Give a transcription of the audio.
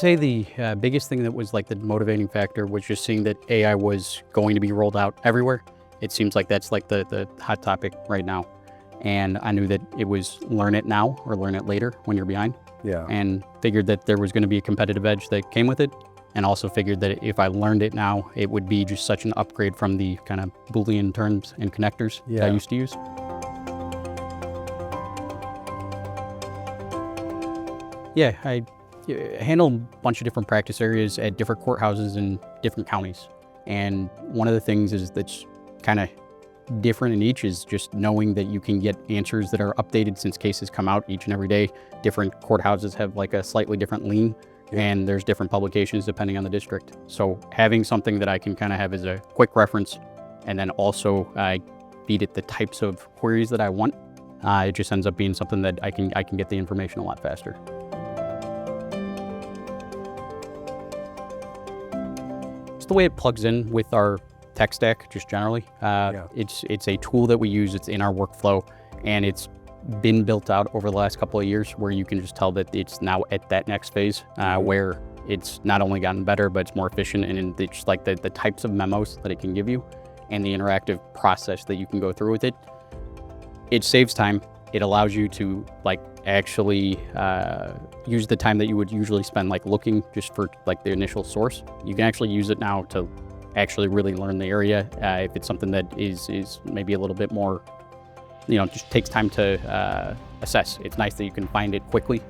say the biggest thing that was like the motivating factor was just seeing that AI was going to be rolled out everywhere. It seems like that's like the hot topic right now. And I knew that it was learn it now or learn it later when you're behind. Yeah. And figured that there was going to be a competitive edge that came with it. And also figured that if I learned it now, it would be just such an upgrade from the kind of Boolean terms and connectors that I used to use. Yeah, I handle a bunch of different practice areas at different courthouses in different counties. And one of the things is that's kind of different in each is just knowing that you can get answers that are updated since cases come out each and every day. Different courthouses have like a slightly different lean, and there's different publications depending on the district. So having something that I can kind of have as a quick reference, and then also feed it the types of queries that I want, it just ends up being something that I can get the information a lot faster. It's the way it plugs in with our tech stack, just generally. It's a tool that we use. It's in our workflow, and it's been built out over the last couple of years where you can just tell that it's now at that next phase where it's not only gotten better, but it's more efficient, and it's like the types of memos that it can give you and the interactive process that you can go through with it. It saves time. It allows you to like actually use the time that you would usually spend like looking just for like the initial source. You can actually use it now to actually really learn the area. If it's something that is maybe a little bit more, just takes time to assess. It's nice that you can find it quickly